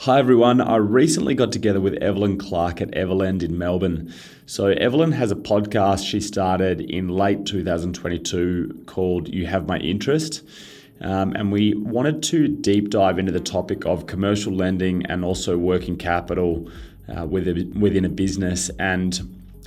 Hi everyone, I recently got together with Evelyn Clark at EverLend in Melbourne. So Evelyn has a podcast she started in late 2022 called You Have My Interest. And we wanted to deep dive into the topic of commercial lending and also working capital within a business, and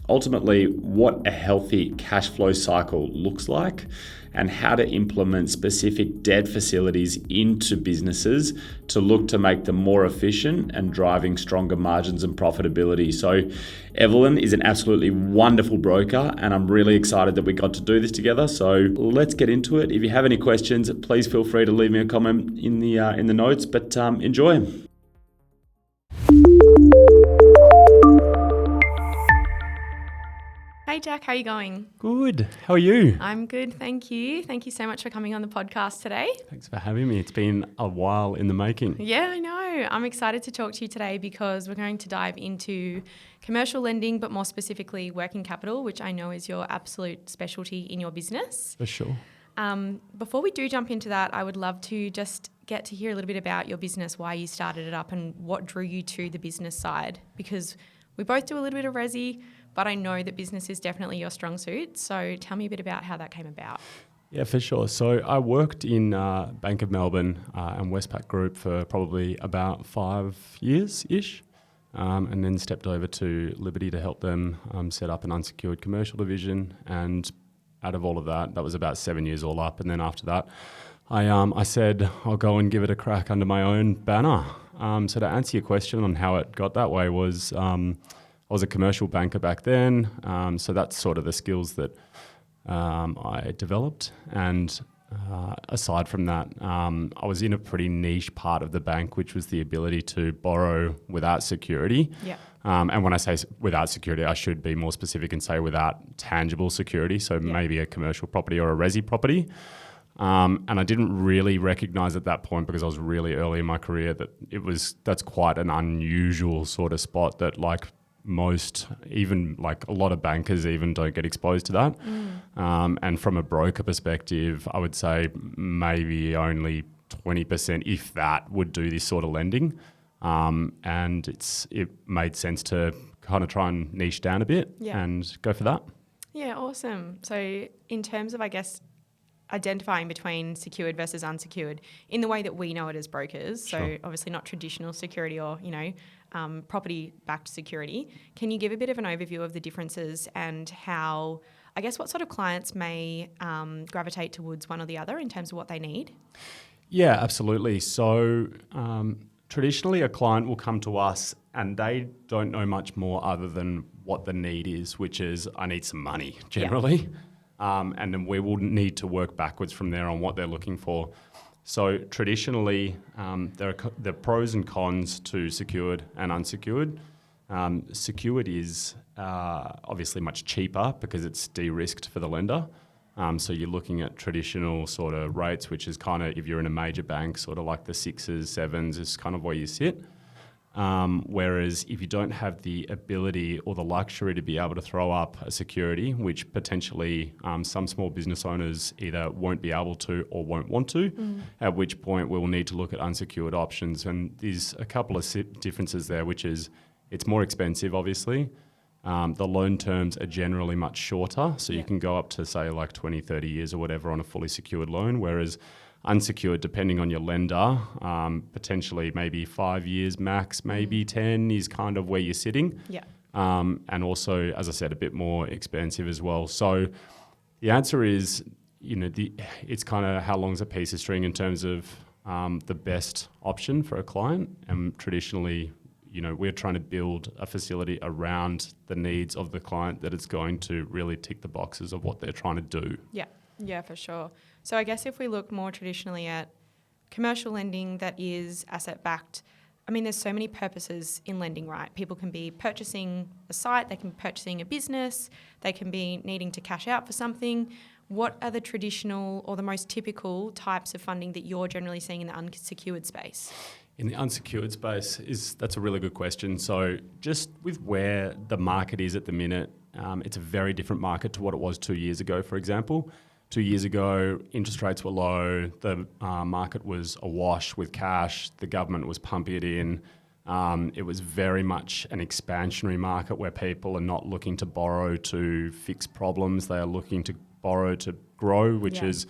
ultimately what a healthy cash flow cycle looks like and how to implement specific debt facilities into businesses to look to make them more efficient and driving stronger margins and profitability. So Evelyn is an absolutely wonderful broker and I'm really excited that we got to do this together. So let's get into it. If you have any questions, please feel free to leave me a comment in the notes, but enjoy. Hey Jack, how are you going? Good. How are you? I'm good, thank you. Thank you so much for coming on the podcast today. Thanks for having me. It's been a while in the making. Yeah, I know. I'm excited to talk to you today because we're going to dive into commercial lending, but more specifically working capital, which I know is your absolute specialty in your business. For sure. Before we do jump into that, I would love to just get to hear a little bit about your business, why you started it up and what drew you to the business side, because we both do a little bit of resi, but I know that business is definitely your strong suit. So tell me a bit about how that came about. Yeah, for sure. So I worked in Bank of Melbourne and Westpac Group for probably about 5 years-ish, and then stepped over to Liberty to help them set up an unsecured commercial division. And out of all of that, that was about 7 years all up. And then after that, I said, I'll go and give it a crack under my own banner. So to answer your question on how it got that way was... I was a commercial banker back then, so that's sort of the skills that I developed. And aside from that, I was in a pretty niche part of the bank, which was the ability to borrow without security. Yeah. And when I say without security, I should be more specific and say without tangible security, so maybe a commercial property or a resi property. And I didn't really recognise at that point, because I was really early in my career, that that's quite an unusual sort of spot that even a lot of bankers even don't get exposed to that. And from a broker perspective, I would say maybe only 20%, if that, would do this sort of lending. And it made sense to kind of try and niche down a bit and go for that. Yeah, awesome. So in terms of, I guess, identifying between secured versus unsecured in the way that we know it as brokers, so obviously not traditional security or, property-backed security. Can you give a bit of an overview of the differences and how, I guess, what sort of clients may gravitate towards one or the other in terms of what they need? Yeah, absolutely. So traditionally a client will come to us and they don't know much more other than what the need is, which is, I need some money generally. And then we will need to work backwards from there on what they're looking for. So traditionally, there are pros and cons to secured and unsecured. Secured is obviously much cheaper because it's de-risked for the lender. So you're looking at traditional sort of rates, which is kind of, if you're in a major bank, sort of like the 6s, 7s is kind of where you sit. Whereas if you don't have the ability or the luxury to be able to throw up a security, which potentially some small business owners either won't be able to or won't want to, at which point we'll need to look at unsecured options. And there's a couple of differences there, which is it's more expensive, obviously. The loan terms are generally much shorter, so you can go up to, say, like 20, 30 years or whatever on a fully secured loan, whereas unsecured, depending on your lender, potentially maybe 5 years max, maybe 10 is kind of where you're sitting. Yeah. And also, as I said, a bit more expensive as well. So the answer is, it's kind of how long's a piece of string in terms of the best option for a client. And traditionally, we're trying to build a facility around the needs of the client that it's going to really tick the boxes of what they're trying to do. Yeah, for sure. So I guess if we look more traditionally at commercial lending that is asset-backed, I mean, there's so many purposes in lending, right? People can be purchasing a site, they can be purchasing a business, they can be needing to cash out for something. What are the traditional or the most typical types of funding that you're generally seeing in the unsecured space? In the unsecured space, that's a really good question. So just with where the market is at the minute, it's a very different market to what it was 2 years ago, for example. 2 years ago, interest rates were low, the market was awash with cash, the government was pumping it in, It was very much an expansionary market where people are not looking to borrow to fix problems. They are looking to borrow to grow, which is,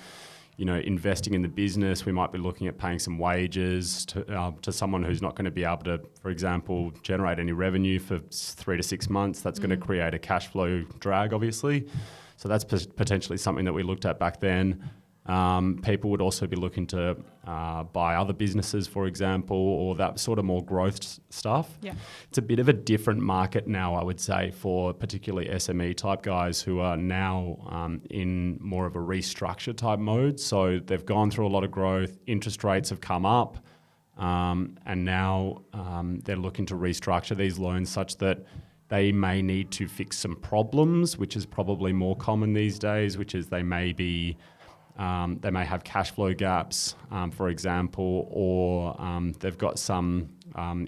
investing in the business. We might be looking at paying some wages to someone who's not going to be able to, for example, generate any revenue for 3 to 6 months. That's going to create a cash flow drag, obviously. So that's potentially something that we looked at back then. People would also be looking to buy other businesses, for example, or that sort of more growth stuff. Yeah. It's a bit of a different market now, I would say, for particularly SME type guys who are now in more of a restructure type mode. So they've gone through a lot of growth, interest rates have come up, and now they're looking to restructure these loans such that they may need to fix some problems, which is probably more common these days, which is they may have cash flow gaps, for example, or they've got some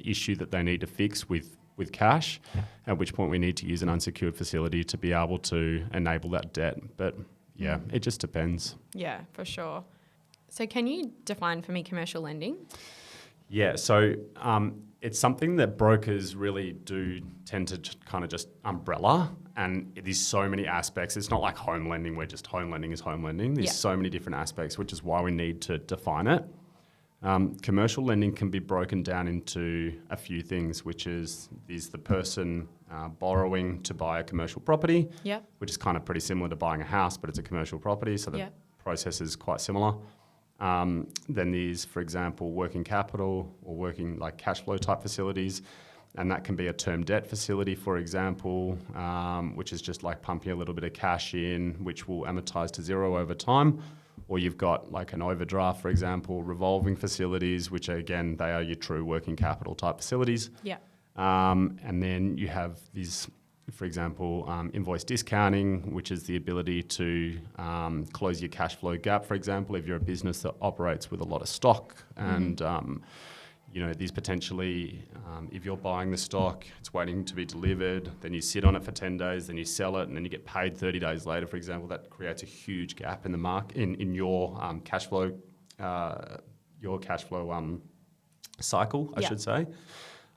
issue that they need to fix with cash, at which point we need to use an unsecured facility to be able to enable that debt. But yeah, it just depends. Yeah, for sure. So can you define for me commercial lending? Yeah, so it's something that brokers really do tend to kind of just umbrella, and there's so many aspects. It's not like home lending where just home lending is home lending. There's so many different aspects, which is why we need to define it. Commercial lending can be broken down into a few things, which is the person borrowing to buy a commercial property, which is kind of pretty similar to buying a house, but it's a commercial property, so the process is quite similar. Then there's, for example, working capital or working like cash flow type facilities, and that can be a term debt facility, for example, which is just like pumping a little bit of cash in, which will amortize to zero over time. Or you've got like an overdraft, for example, revolving facilities, which again, they are your true working capital type facilities. Yeah. And then you have these, for example, invoice discounting, which is the ability to close your cash flow gap, for example, if you're a business that operates with a lot of stock and, these potentially, if you're buying the stock, it's waiting to be delivered, then you sit on it for 10 days, then you sell it, and then you get paid 30 days later, for example. That creates a huge gap in the market, in your cash flow, cycle, I should say.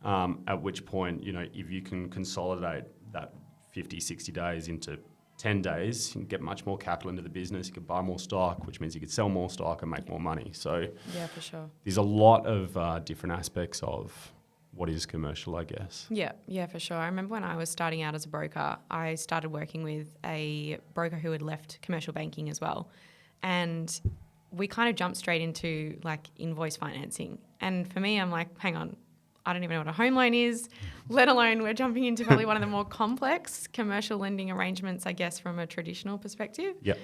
At which point, if you can consolidate that 50, 60 days into 10 days, you can get much more capital into the business. You can buy more stock, which means you could sell more stock and make more money. So yeah, for sure. There's a lot of different aspects of what is commercial, I guess. Yeah, for sure. I remember when I was starting out as a broker, I started working with a broker who had left commercial banking as well. And we kind of jumped straight into like invoice financing. And for me, I'm like, hang on, I don't even know what a home loan is, let alone we're jumping into probably one of the more complex commercial lending arrangements, I guess, from a traditional perspective. Yeah.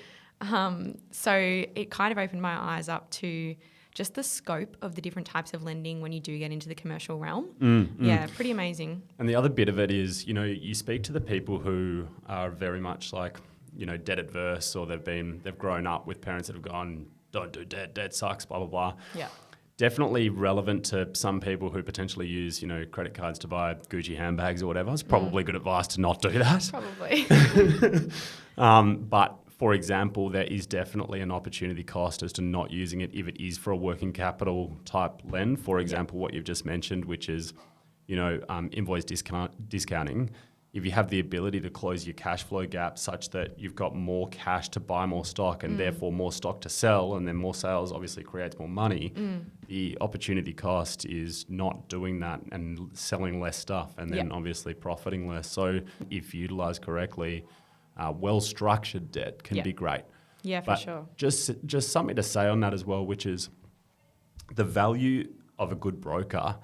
So it kind of opened my eyes up to just the scope of the different types of lending when you do get into the commercial realm. Yeah, pretty amazing. And the other bit of it is, you speak to the people who are very much like, debt adverse, or they've grown up with parents that have gone, don't do debt sucks, blah, blah, blah. Yeah. Definitely relevant to some people who potentially use, credit cards to buy Gucci handbags or whatever. It's probably good advice to not do that. Probably. But for example, there is definitely an opportunity cost as to not using it if it is for a working capital type lend. For example, what you've just mentioned, which is, invoice discounting. If you have the ability to close your cash flow gap such that you've got more cash to buy more stock and therefore more stock to sell, and then more sales obviously creates more money, the opportunity cost is not doing that and selling less stuff and then obviously profiting less. So if utilised correctly, well-structured debt can be great. Yeah, for sure. Just something to say on that as well, which is the value of a good broker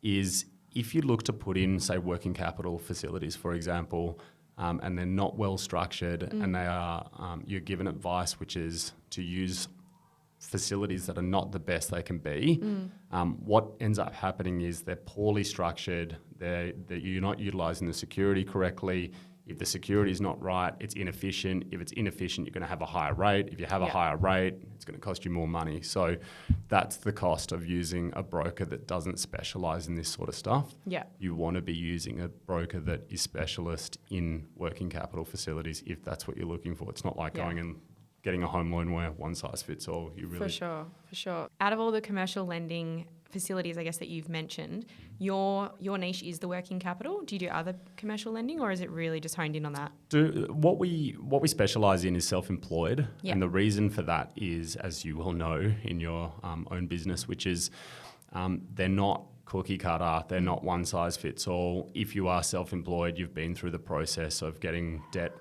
is if you look to put in, say, working capital facilities, for example, and they're not well structured and they are, you're given advice, which is to use facilities that are not the best they can be, what ends up happening is they're poorly structured, you're not utilising the security correctly. If the security is not right, it's inefficient. If it's inefficient, you're going to have a higher rate. If you have a higher rate, it's going to cost you more money. So that's the cost of using a broker that doesn't specialise in this sort of stuff. Yeah. You want to be using a broker that is specialist in working capital facilities if that's what you're looking for. It's not like going and getting a home loan where one size fits all. You really For sure. Out of all the commercial lending facilities, I guess, that you've mentioned, your niche is the working capital. Do you do other commercial lending, or is it really just honed in on that? What we specialise in is self-employed, Yeah. and the reason for that is, as you will know in your own business, which is they're not cookie cutter, they're not one size fits all. If you are self-employed, you've been through the process of getting debt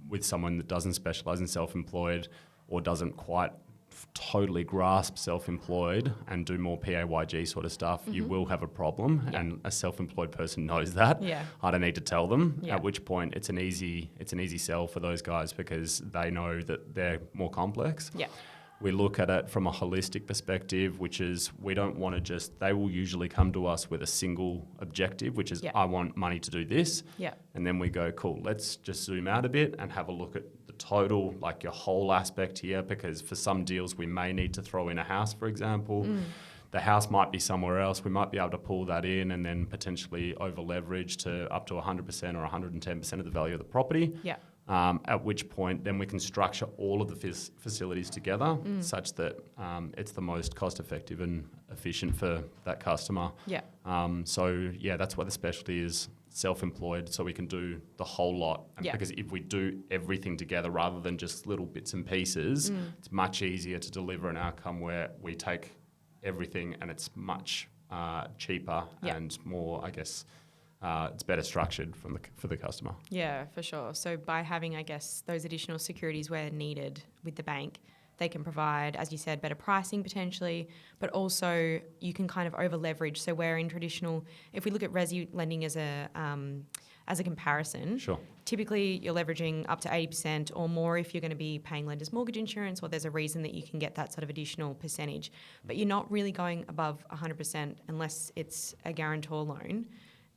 with someone that doesn't specialise in self-employed or doesn't quite totally grasp self-employed and do more PAYG sort of stuff, you will have a problem, and a self-employed person knows that. Yeah. I don't need to tell them. Yeah. At which point it's an easy sell for those guys because they know that they're more complex. Yeah. We look at it from a holistic perspective, which is we don't want to just, they will usually come to us with a single objective, which is I want money to do this. Yeah. And then we go, cool, let's just zoom out a bit and have a look at the total, like your whole aspect here, because for some deals we may need to throw in a house, for example. The house might be somewhere else. We might be able to pull that in and then potentially over leverage to up to 100% or 110% of the value of the property. Yeah. At which point then we can structure all of the facilities together such that it's the most cost effective and efficient for that customer. Yeah. That's what the specialty is, self-employed, so we can do the whole lot. And because if we do everything together rather than just little bits and pieces, it's much easier to deliver an outcome where we take everything and it's much cheaper and more, I guess, it's better structured for the customer. Yeah, for sure. So by having, I guess, those additional securities where needed with the bank, they can provide, as you said, better pricing potentially, but also you can kind of over leverage. So where in traditional, if we look at resi lending as a comparison, Sure. typically you're leveraging up to 80% or more if you're going to be paying lender's mortgage insurance, or there's a reason that you can get that sort of additional percentage. But you're not really going above 100% unless it's a guarantor loan,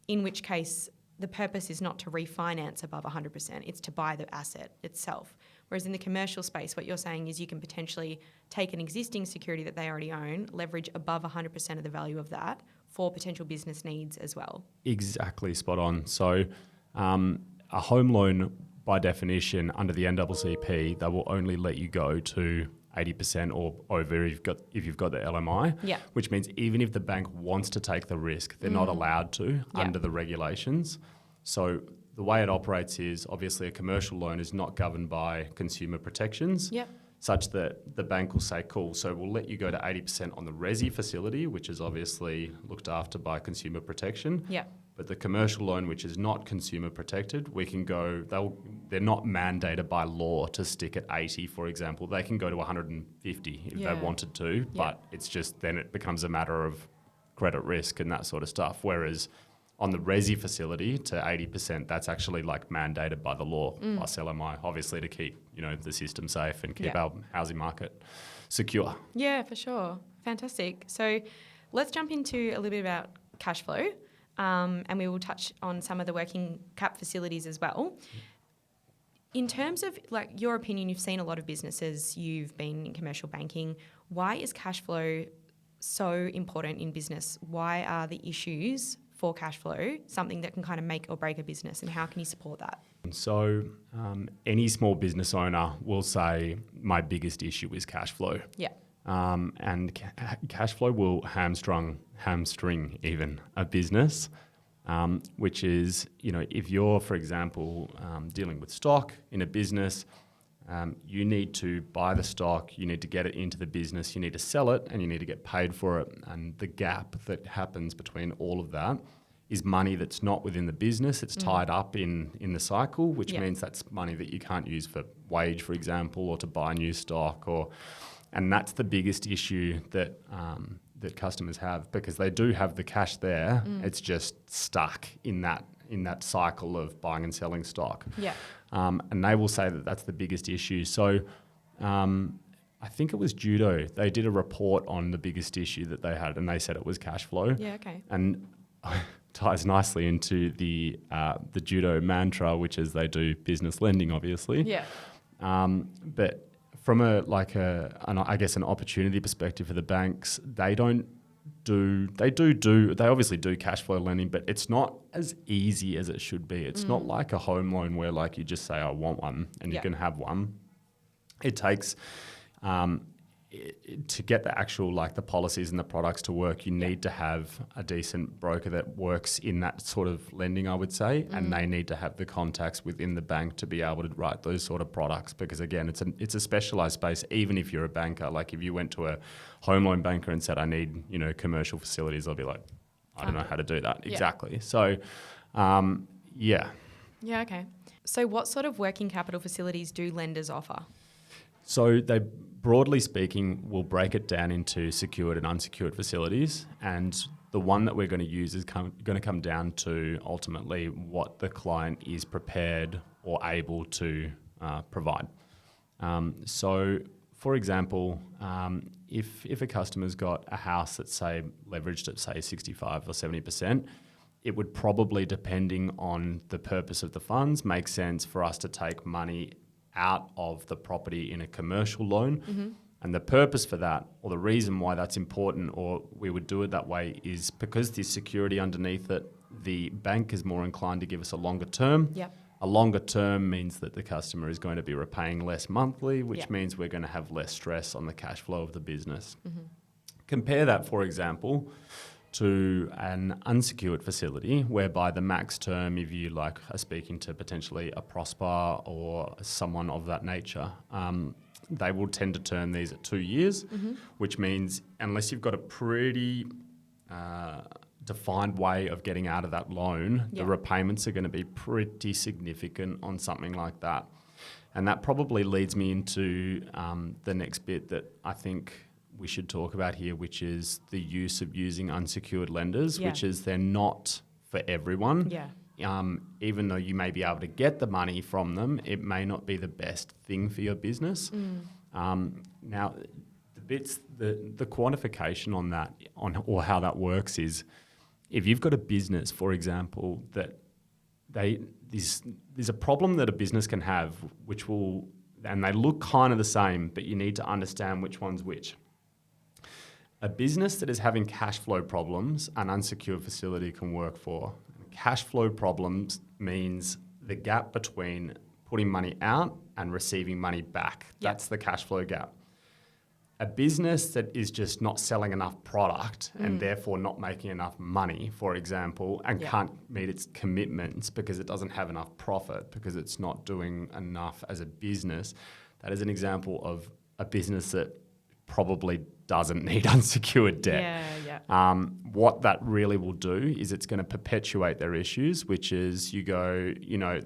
in which case the purpose is not to refinance above 100%, it's to buy the asset itself. Whereas in the commercial space, what you're saying is you can potentially take an existing security that they already own, leverage above 100% of the value of that for potential business needs as well. Exactly, spot on. So a home loan, by definition, under the NCCP, they will only let you go to 80% or over if you've got the LMI, which means even if the bank wants to take the risk, they're not allowed to under the regulations. So the way it operates is obviously a commercial loan is not governed by consumer protections, such that the bank will say, cool, so we'll let you go to 80% on the resi facility, which is obviously looked after by consumer protection. But the commercial loan, which is not consumer protected, we can go, they're not mandated by law to stick at 80, for example. They can go to 150 if they wanted to, but it's just then it becomes a matter of credit risk and that sort of stuff. Whereas on the resi facility to 80%, that's actually like mandated by the law plus LMI, obviously to keep, the system safe and keep our housing market secure. Yeah, for sure. Fantastic. So let's jump into a little bit about cash flow. And we will touch on some of the working cap facilities as well. In terms of your opinion, you've seen a lot of businesses, you've been in commercial banking. Why is cash flow so important in business? Why are the issues for cash flow something that can kind of make or break a business, and how can you support that? So any small business owner will say my biggest issue is cash flow. And cash flow will hamstring even a business, which is, if you're, for example, dealing with stock in a business, you need to buy the stock, you need to get it into the business, you need to sell it, and you need to get paid for it. And the gap that happens between all of that is money that's not within the business. It's tied up in the cycle, which means that's money that you can't use for wage, for example, or to buy new stock and that's the biggest issue that customers have, because they do have the cash there. It's just stuck in that cycle of buying and selling stock. And they will say that that's the biggest issue. So I think it was Judo. They did a report on the biggest issue that they had, and they said it was cash flow. And ties nicely into the Judo mantra, which is they do business lending, obviously. But from an opportunity perspective for the banks, they obviously do cash flow lending, but it's not as easy as it should be. It's not like a home loan where you just say, I want one and you can have one. It takes, to get the actual the policies and the products to work, you need to have a decent broker that works in that sort of lending, I would say, and they need to have the contacts within the bank to be able to write those sort of products, because again, it's a specialized space. Even if you're a banker, if you went to a home loan banker and said, I need commercial facilities, they'll be like, I don't know how to do that. Yeah. Exactly. So yeah. Yeah, okay. So what sort of working capital facilities do lenders offer? So they, broadly speaking, will break it down into secured and unsecured facilities, and the one that we're going to use is going to come down to ultimately what the client is prepared or able to provide. So, for example, if a customer's got a house that's, say, leveraged at, say, 65 or 70%, it would probably, depending on the purpose of the funds, make sense for us to take money out of the property in a commercial loan. Mm-hmm. And the purpose for that, or the reason why that's important, or we would do it that way, is because there's security underneath it, the bank is more inclined to give us a longer term. Yep. A longer term means that the customer is going to be repaying less monthly, which Yep. means we're going to have less stress on the cash flow of the business. Mm-hmm. Compare that, for example, to an unsecured facility whereby the max term, if you are speaking to potentially a Prosper or someone of that nature, they will tend to term these at 2 years, which means unless you've got a pretty defined way of getting out of that loan, the repayments are going to be pretty significant on something like that. And that probably leads me into the next bit that I think we should talk about here, which is the use of using unsecured lenders, which is they're not for everyone. Yeah. Even though you may be able to get the money from them, it may not be the best thing for your business. Now, the quantification on that, or how that works is, if you've got a business, for example, that there's a problem that a business can have, and they look kind of the same, but you need to understand which one's which. A business that is having cash flow problems, an unsecured facility can work for. Cash flow problems means the gap between putting money out and receiving money back. Yep. That's the cash flow gap. A business that is just not selling enough product and therefore not making enough money, for example, and can't meet its commitments because it doesn't have enough profit, because it's not doing enough as a business, that is an example of a business that probably doesn't need unsecured debt. What that really will do is it's going to perpetuate their issues, which is you go,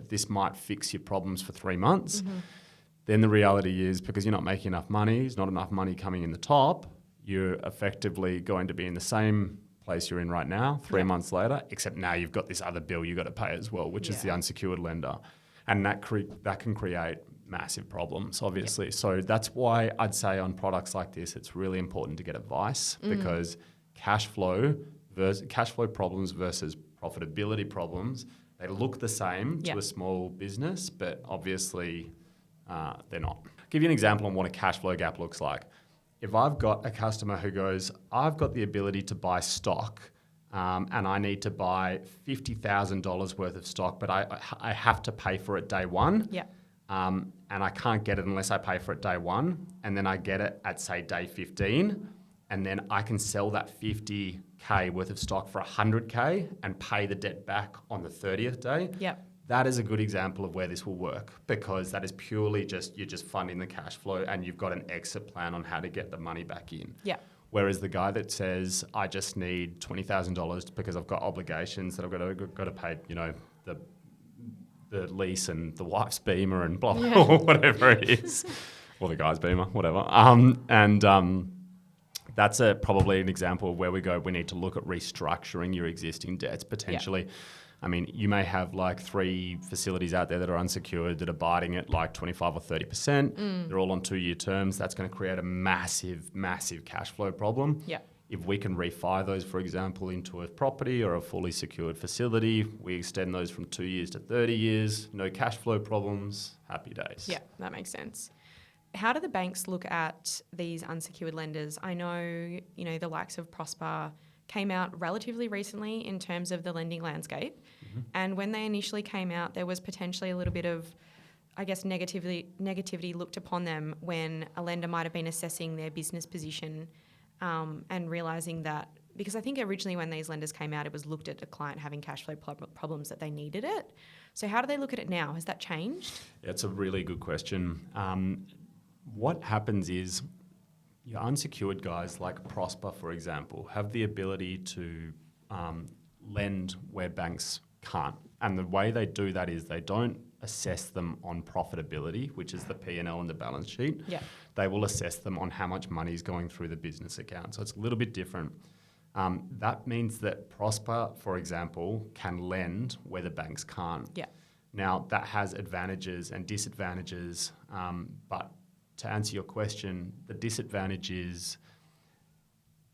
this might fix your problems for 3 months. Then the reality is, because you're not making enough money, there's not enough money coming in the top, you're effectively going to be in the same place you're in right now 3 months later, except now you've got this other bill you've got to pay as well, which is the unsecured lender. And that can create massive problems, obviously. So that's why I'd say on products like this, it's really important to get advice, because cash flow problems versus profitability problems, they look the same to a small business, but obviously they're not. I'll give you an example on what a cash flow gap looks like. If I've got a customer who goes, I've got the ability to buy stock, and I need to buy $50,000 worth of stock, but I have to pay for it day one. And I can't get it unless I pay for it day one, and then I get it at, say, day 15, and then I can sell that 50K worth of stock for 100K and pay the debt back on the 30th day. That is a good example of where this will work, because that is purely you're just funding the cash flow and you've got an exit plan on how to get the money back in. Whereas the guy that says, I just need $20,000 because I've got obligations that I've got to pay, the lease and the wife's Beamer and blah, blah, or whatever it is, or the guy's Beamer, whatever. That's probably an example of where we need to look at restructuring your existing debts potentially. I mean, you may have 3 facilities out there that are unsecured that are biting at 25 or 30%. They're all on 2-year terms. That's going to create a massive, massive cash flow problem. If we can refi those, for example, into a property or a fully secured facility, we extend those from 2 years to 30 years, no cash flow problems, happy days. Yeah, that makes sense. How do the banks look at these unsecured lenders? I know, the likes of Prosper came out relatively recently in terms of the lending landscape. And when they initially came out, there was potentially a little bit of I guess, negativity looked upon them when a lender might have been assessing their business position and realising that, because I think originally when these lenders came out, it was looked at a client having cash flow problems that they needed it. So how do they look at it now? Has that changed? Yeah, it's a really good question. What happens is your unsecured guys like Prosper, for example, have the ability to lend where banks can't. And the way they do that is they don't assess them on profitability, which is the P&L and the balance sheet. Yeah. They will assess them on how much money is going through the business account. So it's a little bit different. That means that Prosper, for example, can lend where the banks can't. Yeah. Now, that has advantages and disadvantages, but to answer your question, the disadvantage is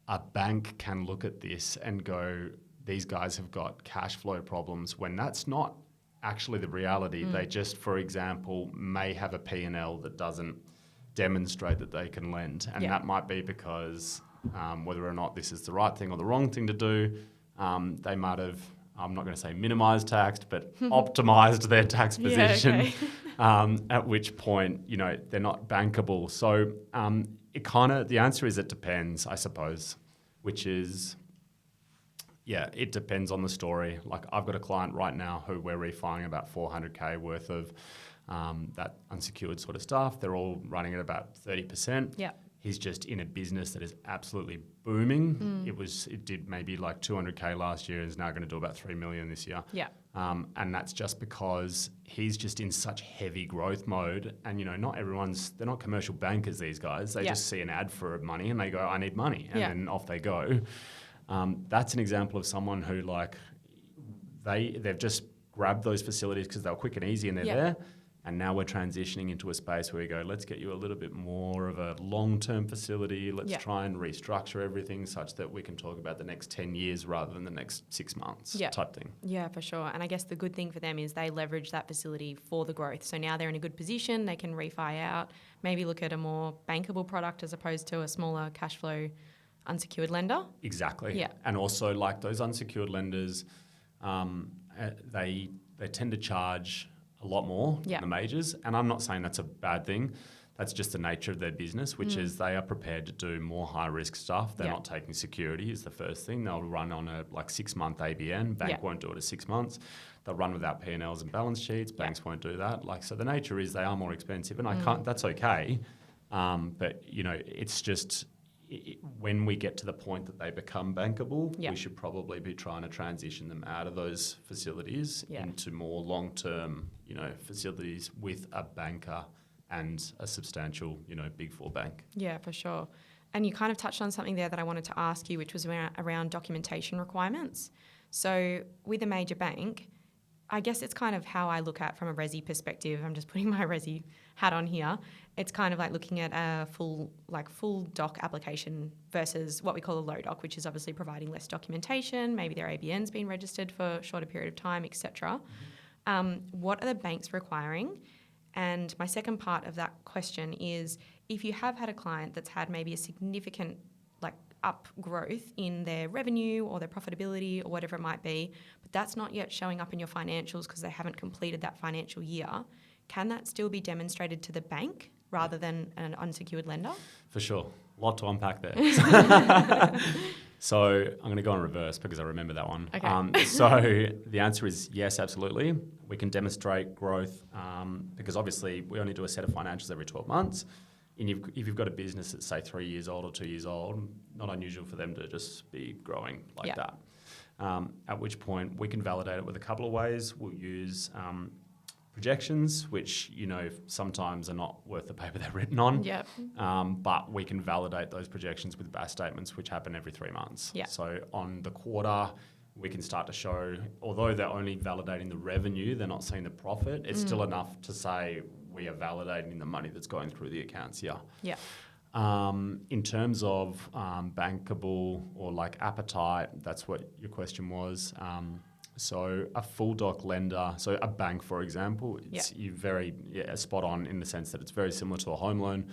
a bank can look at this and go, these guys have got cash flow problems, when that's not actually the reality. They just, for example, may have a P&L that doesn't demonstrate that they can lend. And that might be because whether or not this is the right thing or the wrong thing to do, they might have, I'm not going to say minimised tax, but optimised their tax position, at which point, you know, they're not bankable. So the answer is it depends, I suppose, which is, yeah, it depends on the story. Like I've got a client right now who we're refining about $400K worth of that unsecured sort of stuff. They're all running at about 30%. Yeah. He's just in a business that is absolutely booming. It did maybe like 200K last year and is now going to do about 3 million this year. Yeah. And that's just because he's just in such heavy growth mode. And, you know, they're not commercial bankers, these guys. They just see an ad for money and they go, I need money. And then off they go. That's an example of someone who they've just grabbed those facilities because they were quick and easy and they're there. And now we're transitioning into a space where we go, let's get you a little bit more of a long-term facility. Let's try and restructure everything such that we can talk about the next 10 years rather than the next 6 months type thing. Yeah, for sure. And I guess the good thing for them is they leverage that facility for the growth. So now they're in a good position. They can refi out, maybe look at a more bankable product as opposed to a smaller cash flow unsecured lender. Exactly. Yeah. And also like those unsecured lenders, they tend to charge a lot more than the majors. And I'm not saying that's a bad thing. That's just the nature of their business, which is they are prepared to do more high-risk stuff. They're not taking security is the first thing. They'll run on a 6-month ABN. Bank won't do it at 6 months. They'll run without P&Ls and balance sheets. Banks won't do that. So the nature is they are more expensive, and that's okay. But, you know, it's just when we get to the point that they become bankable, we should probably be trying to transition them out of those facilities into more long-term, you know, facilities with a banker and a substantial, you know, Big Four bank. Yeah, for sure. And you kind of touched on something there that I wanted to ask you, which was around documentation requirements. So with a major bank, I guess it's kind of how I look at from a resi perspective. I'm just putting my resi hat on here. It's kind of like looking at a full doc application versus what we call a low doc, which is obviously providing less documentation. Maybe their ABN's been registered for a shorter period of time, etc. What are the banks requiring? And my second part of that question is, if you have had a client that's had maybe a significant up growth in their revenue or their profitability or whatever it might be, but that's not yet showing up in your financials because they haven't completed that financial year, can that still be demonstrated to the bank rather than an unsecured lender? For sure. A lot to unpack there. So I'm going to go in reverse because I remember that one. Okay. So the answer is yes, absolutely. We can demonstrate growth because obviously we only do a set of financials every 12 months. And if you've got a business that's, say, 3 years old or 2 years old, not unusual for them to just be growing like that. At which point we can validate it with a couple of ways. We'll use projections, which, you know, sometimes are not worth the paper they're written on. Yep. But we can validate those projections with BAS statements, which happen every 3 months. Yep. So on the quarter, we can start to show, although they're only validating the revenue, they're not seeing the profit, it's still enough to say we are validating the money that's going through the accounts, Yeah. In terms of bankable or appetite, that's what your question was. So a full doc lender, so a bank, for example, you're very spot on in the sense that it's very similar to a home loan.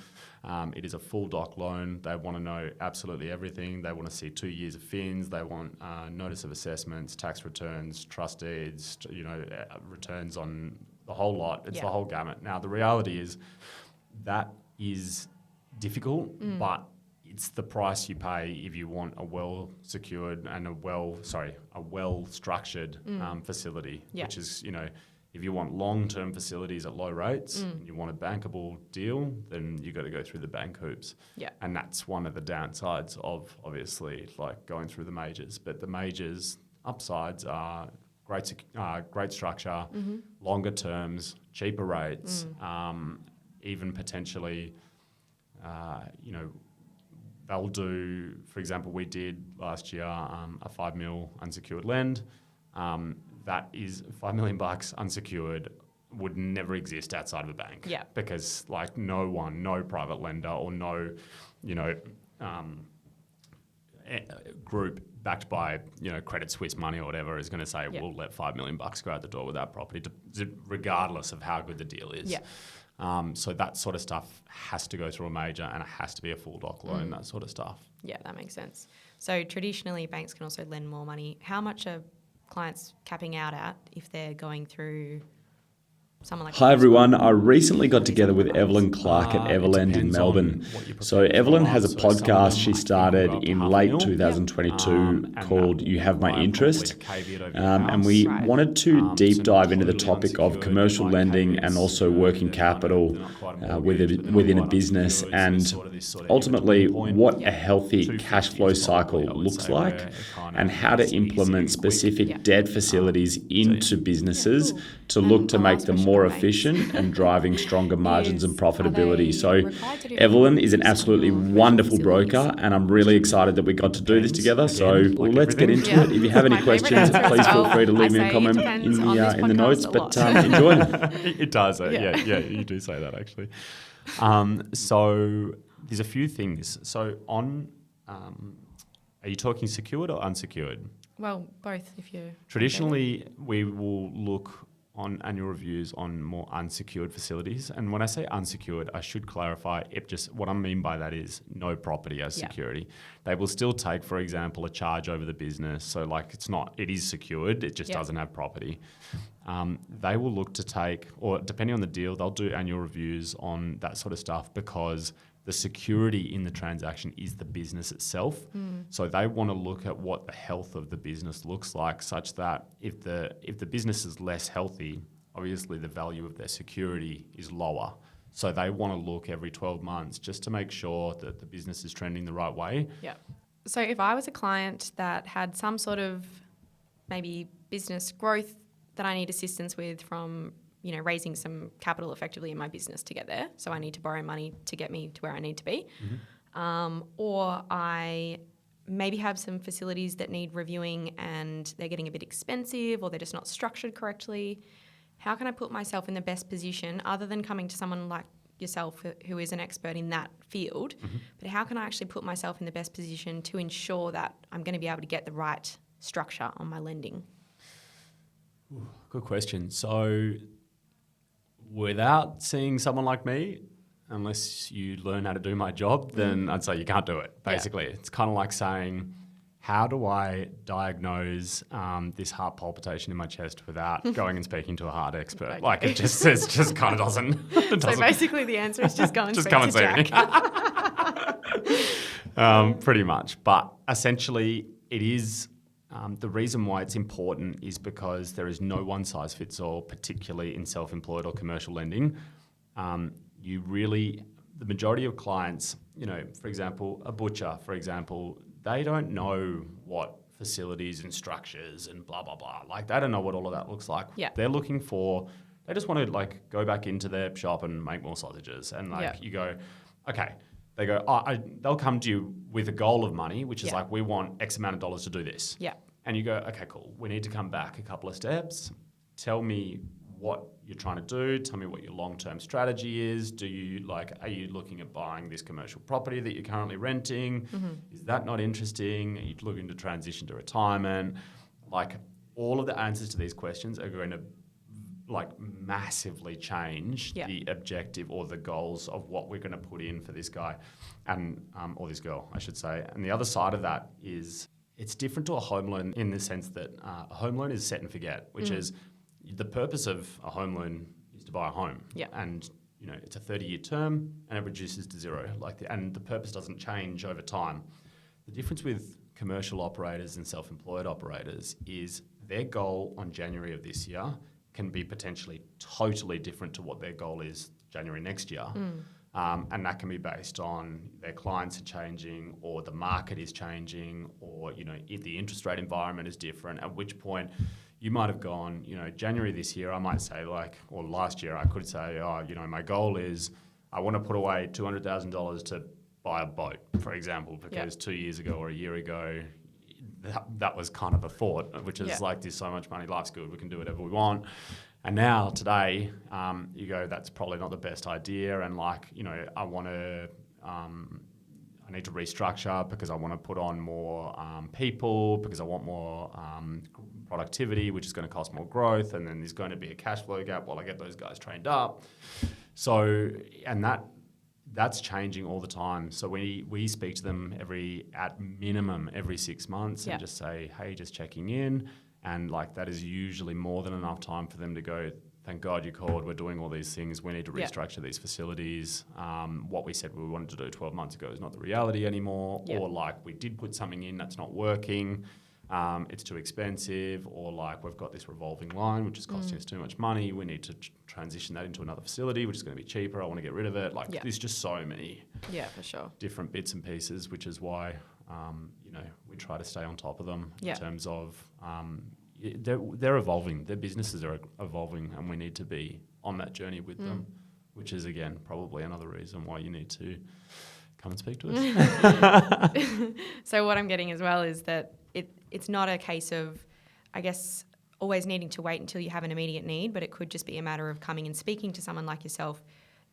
It is a full doc loan. They want to know absolutely everything. They want to see 2 years of fins. They want notice of assessments, tax returns, trust deeds, returns on the whole lot. It's the whole gamut. Now, the reality is that is difficult, but it's the price you pay if you want a well-secured and a well-structured facility, which is, if you want long-term facilities at low rates and you want a bankable deal, then you got to go through the bank hoops. Yeah. And that's one of the downsides of, obviously, like going through the majors. But the majors' upsides are great structure, longer terms, cheaper rates, even potentially, they'll do, for example, we did last year a 5 mil unsecured lend. That is $5 million unsecured would never exist outside of a bank. Yeah. Because like no private lender or no, group backed by, Credit Suisse money or whatever is going to say, we'll let $5 million go out the door with that property, regardless of how good the deal is. Yeah. So that sort of stuff has to go through a major and it has to be a full doc loan, that sort of stuff. Yeah, that makes sense. So traditionally, banks can also lend more money. How much are clients capping out at if they're going through someone like... Hi everyone, I recently got together with Evelyn Clark at EverLend in Melbourne. So Evelyn has a podcast she started in late 2022 called You Have My Interest. And we wanted to deep dive into the topic of commercial lending and also working capital within a business, and ultimately what a healthy cash flow cycle looks like and how to implement specific debt facilities into businesses to look to make them more efficient and driving stronger margins and profitability. So Evelyn is an absolutely wonderful broker, and I'm really excited that we got to do this together. So let's get into it. If you have any questions, please feel free to leave me a comment in the notes, but enjoy. It does. Yeah, you do say that actually. So there's a few things. So are you talking secured or unsecured? Well, both if you... Traditionally, we will look on annual reviews on more unsecured facilities. And when I say unsecured, I should clarify, what I mean by that is no property as security. They will still take, for example, a charge over the business. So it is secured, it just doesn't have property. They will look to take, or depending on the deal, they'll do annual reviews on that sort of stuff because the security in the transaction is the business itself. So they want to look at what the health of the business looks like, such that if the business is less healthy, obviously the value of their security is lower. So they want to look every 12 months just to make sure that the business is trending the right way. Yeah. So if I was a client that had some sort of maybe business growth that I need assistance with from raising some capital effectively in my business to get there. So I need to borrow money to get me to where I need to be. Or I maybe have some facilities that need reviewing and they're getting a bit expensive or they're just not structured correctly. How can I put myself in the best position, other than coming to someone like yourself who is an expert in that field, but how can I actually put myself in the best position to ensure that I'm going to be able to get the right structure on my lending? Good question. So without seeing someone like me, unless you learn how to do my job, then I'd say you can't do it, basically. It's kind of like saying, how do I diagnose this heart palpitation in my chest without going and speaking to a heart expert? Okay. Like it just kind of doesn't. So basically the answer is just go and just speak to Jack. Pretty much. But essentially it is... the reason why it's important is because there is no one size fits all, particularly in self-employed or commercial lending. The majority of clients, for example, a butcher, for example, they don't know what facilities and structures and blah, blah, blah. Like they don't know what all of that looks like. Yeah. They just want to go back into their shop and make more sausages. And you go, okay. They go, they'll come to you with a goal of money, which is we want X amount of dollars to do this. Yeah. And you go, okay, cool. We need to come back a couple of steps. Tell me what you're trying to do. Tell me what your long-term strategy is. Are you looking at buying this commercial property that you're currently renting? Is that not interesting? Are you looking to transition to retirement? All of the answers to these questions are going to massively change the objective or the goals of what we're going to put in for this guy and or this girl, I should say. And the other side of that is it's different to a home loan in the sense that a home loan is set and forget, which is the purpose of a home loan is to buy a home. Yeah. And, it's a 30-year term and it reduces to zero. And the purpose doesn't change over time. The difference with commercial operators and self-employed operators is their goal on January of this year can be potentially totally different to what their goal is January next year. And that can be based on their clients are changing, or the market is changing, or, if the interest rate environment is different, at which point you might have gone, January this year, I might say or last year, I could say, my goal is I want to put away $200,000 to buy a boat, for example, because 2 years ago or a year ago, that was kind of a thought, which is there's so much money, life's good, we can do whatever we want. And now today, you go, that's probably not the best idea. And I want to, I need to restructure because I want to put on more people, because I want more productivity, which is going to cost more growth. And then there's going to be a cash flow gap while I get those guys trained up. So, and that's changing all the time. So we speak to them at minimum every 6 months and just say, hey, just checking in. And that is usually more than enough time for them to go, thank God you called, we're doing all these things, we need to restructure these facilities. What we said we wanted to do 12 months ago is not the reality anymore. Or we did put something in that's not working, it's too expensive, or we've got this revolving line which is costing us too much money, we need to transition that into another facility which is going to be cheaper, I want to get rid of it. There's just so many for sure. different bits and pieces, which is why we try to stay on top of them in terms of they're evolving, their businesses are evolving, and we need to be on that journey with them, which is again probably another reason why you need to come and speak to us. So what I'm getting as well is that it's not a case of, I guess, always needing to wait until you have an immediate need, but it could just be a matter of coming and speaking to someone like yourself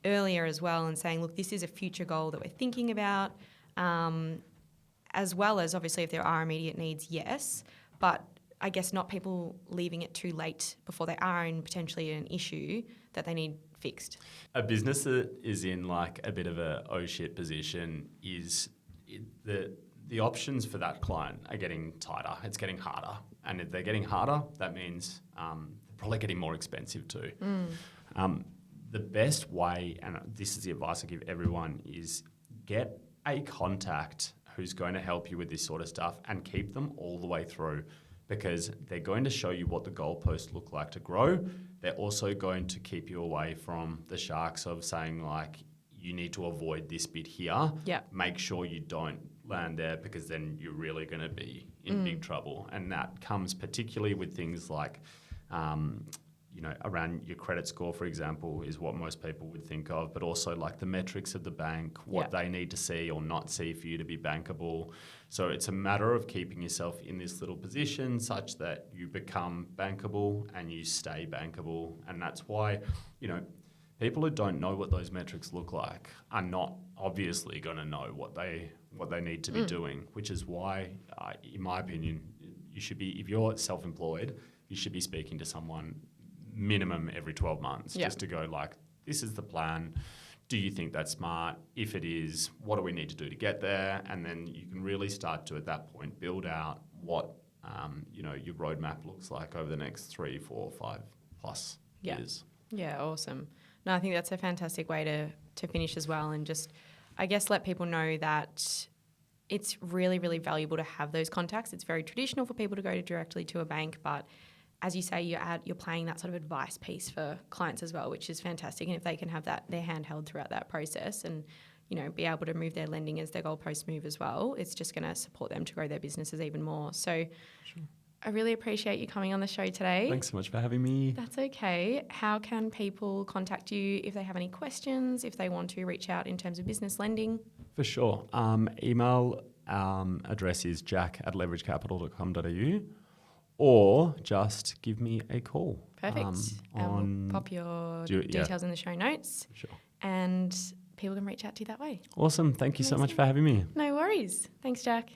earlier as well and saying, look, this is a future goal that we're thinking about, as well as obviously if there are immediate needs, yes, but I guess not people leaving it too late before they are in potentially an issue that they need fixed. A business that is in a bit of a oh shit position is the options for that client are getting tighter. It's getting harder. And if they're getting harder, that means they're probably getting more expensive too. The best way, and this is the advice I give everyone, is get a contact who's going to help you with this sort of stuff and keep them all the way through, because they're going to show you what the goalposts look like to grow. They're also going to keep you away from the sharks of saying you need to avoid this bit here. Make sure you don't land there, because then you're really going to be in big trouble. And that comes particularly with things around your credit score, for example, is what most people would think of, but also the metrics of the bank, what they need to see or not see for you to be bankable. So it's a matter of keeping yourself in this little position such that you become bankable and you stay bankable. And that's why, people who don't know what those metrics look like are not obviously going to know what they need to be doing, which is why, in my opinion, you should be, if you're self-employed, you should be speaking to someone minimum every 12 months just to go this is the plan. Do you think that's smart? If it is, what do we need to do to get there? And then you can really start to, at that point, build out what, your roadmap looks like over the next 3, 4, 5 plus years. Yeah, awesome. No, I think that's a fantastic way to finish as well, and just, I guess, let people know that it's really, really valuable to have those contacts. It's very traditional for people to go directly to a bank, but as you say, you're playing that sort of advice piece for clients as well, which is fantastic. And if they can have their hand held throughout that process and, be able to move their lending as their goalposts move as well, it's just going to support them to grow their businesses even more. So I really appreciate you coming on the show today. Thanks so much for having me. That's okay. How can people contact you if they have any questions, if they want to reach out in terms of business lending? For sure. Email address is jack@leveragecapital.com.au. Or just give me a call. Perfect. We'll pop your details in the show notes. Sure. And people can reach out to you that way. Awesome. Thank you so much for having me. No worries. Thanks, Jack.